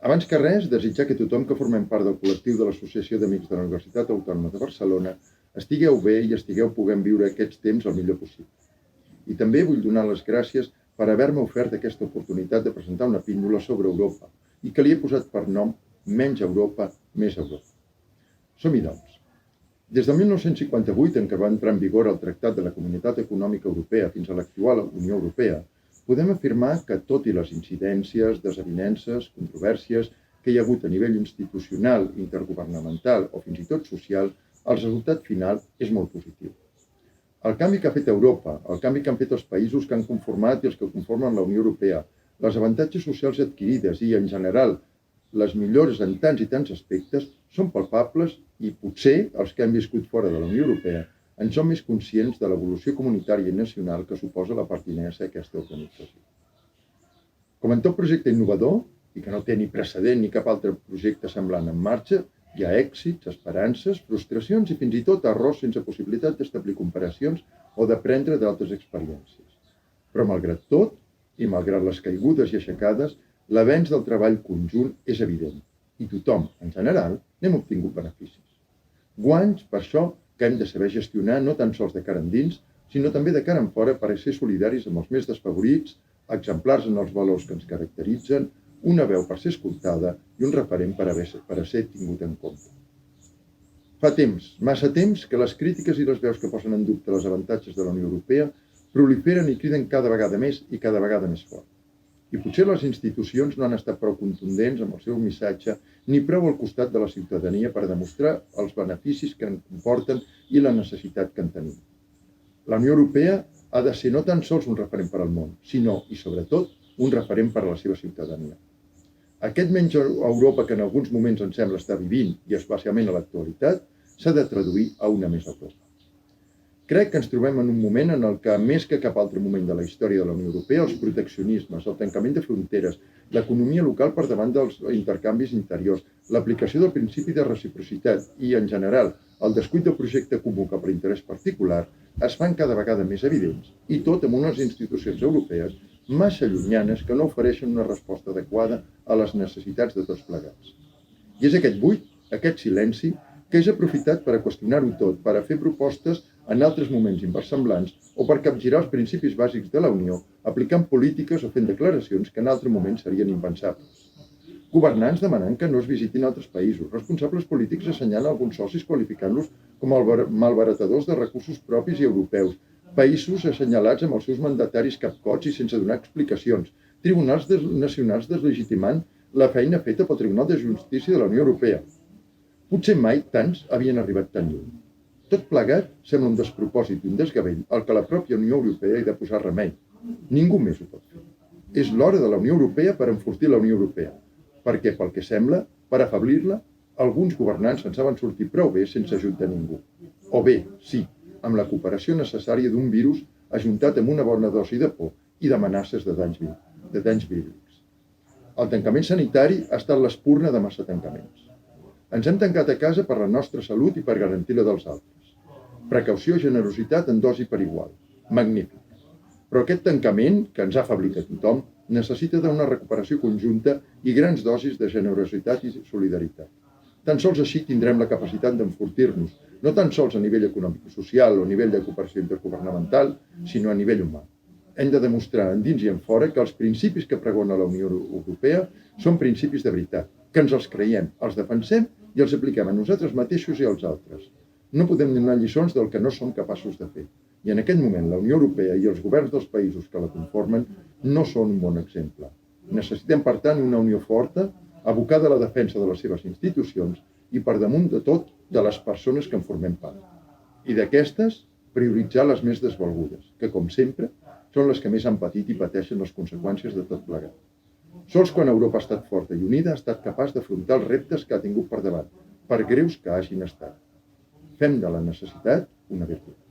Abans que res, desitjar que tothom que formem part del col·lectiu de l'Associació d'Amics de la Universitat Autònoma de Barcelona estigueu bé i estigueu podent viure aquests temps el millor possible. I també vull donar les gràcies per haver-me ofert aquesta oportunitat de presentar una píndola sobre Europa i que li he posat per nom Menys Europa, Més Europa. Som-hi, doncs. Des del 1958, en què va entrar en vigor el Tractat de la Comunitat Econòmica Europea fins a l'actual Unió Europea, podem afirmar que, tot i les incidències, desavinences, controvèrsies que hi ha hagut a nivell institucional, intergovernamental o fins i tot social, el resultat final és molt positiu. El canvi que ha fet Europa, el canvi que han fet els països que han conformat i els que conformen la Unió Europea, les avantatges socials adquirides i, en general, les millores en tants i tants aspectes són palpables i potser els que han viscut fora de la Unió Europea en som més conscients de l'evolució comunitària i nacional que suposa la pertinença a aquesta organització. Com en tot projecte innovador, i que no té ni precedent ni cap altre projecte semblant en marxa, hi ha èxits, esperances, frustracions i fins i tot errors sense possibilitat d'establir comparacions o d'aprendre d'altres experiències. Però malgrat tot, i malgrat les caigudes i aixecades, l'avenç del treball conjunt és evident i tothom, en general, n'hem obtingut beneficis. Guanys, per això, que hem de saber gestionar no tan sols de cara endins, sinó també de cara enfora per ser solidaris amb els més desfavorits, exemplars en els valors que ens caracteritzen, una veu per ser escoltada i un referent per a ser tingut en compte. Fa temps, massa temps, que les crítiques i les veus que posen en dubte els avantatges de la Unió Europea proliferen i criden cada vegada més i cada vegada més fort. I potser les institucions no han estat prou contundents amb el seu missatge ni prou al costat de la ciutadania per demostrar els beneficis que en comporten i la necessitat que en tenim. La Unió Europea ha de ser no tan sols un referent per al món, sinó, i sobretot, un referent per a la seva ciutadania. Aquest menys Europa que en alguns moments ens sembla estar vivint, i especialment a l'actualitat, s'ha de traduir a una més Europa. Crec que ens trobem en un moment en el que, més que cap altre moment de la història de la Unió Europea, els proteccionismes, el tancament de fronteres, l'economia local per davant dels intercanvis interiors, l'aplicació del principi de reciprocitat i, en general, el descuit del projecte comú cap a l'interès particular, es fan cada vegada més evidents, i tot amb unes institucions europees massa llunyanes que no ofereixen una resposta adequada a les necessitats de tots plegats. I és aquest buit, aquest silenci, que és aprofitat per a qüestionar-ho tot, per a fer propostes en altres moments inversemblants o per capgirar els principis bàsics de la Unió, aplicant polítiques o fent declaracions que en altre moment serien impensables. Governants demanant que no es visitin altres països, responsables polítics assenyalant alguns socis qualificant-los com malbaratadors de recursos propis i europeus, països assenyalats amb els seus mandataris capcots i sense donar explicacions, tribunals nacionals deslegitimant la feina feta pel Tribunal de Justícia de la Unió Europea. Potser mai tants havien arribat tan lluny. Tot plegat sembla un despropòsit i un desgavell al que la pròpia Unió Europea hi ha de posar remei. Ningú més ho pot fer. És l'hora de la Unió Europea per enfortir la Unió Europea, perquè, pel que sembla, per afeblir-la, alguns governants se'n saben sortir prou bé sense ajut de ningú. O bé, sí, amb la cooperació necessària d'un virus ajuntat amb una bona dosi de por i d'amenaces de danys bíblics. El tancament sanitari ha estat l'espurna de massa tancaments. Ens hem tancat a casa per la nostra salut i per garantir la dels altres. Precaució i generositat en dosi per igual. Magnífic. Però aquest tancament, que ens ha afeblit a tothom, necessita d'una recuperació conjunta i grans dosis de generositat i solidaritat. Tan sols així tindrem la capacitat d'enfortir-nos, no tan sols a nivell econòmic i social o a nivell de cooperació intergovernamental, sinó a nivell humà. Hem de demostrar endins i en fora que els principis que pregona la Unió Europea són principis de veritat, que ens els creiem, els defensem i els apliquem a nosaltres mateixos i als altres. No podem donar lliçons del que no som capaços de fer. I en aquest moment la Unió Europea i els governs dels països que la conformen no són un bon exemple. Necessitem, per tant, una Unió forta, abocada a la defensa de les seves institucions i, per damunt de tot, de les persones que en formem part. I d'aquestes, prioritzar les més desvalgudes, que, com sempre, són les que més han patit i pateixen les conseqüències de tot plegat. Sols quan Europa ha estat forta i unida ha estat capaç d'afrontar els reptes que ha tingut per davant, per greus que hagin estat. Fem de la necessitat una virtut.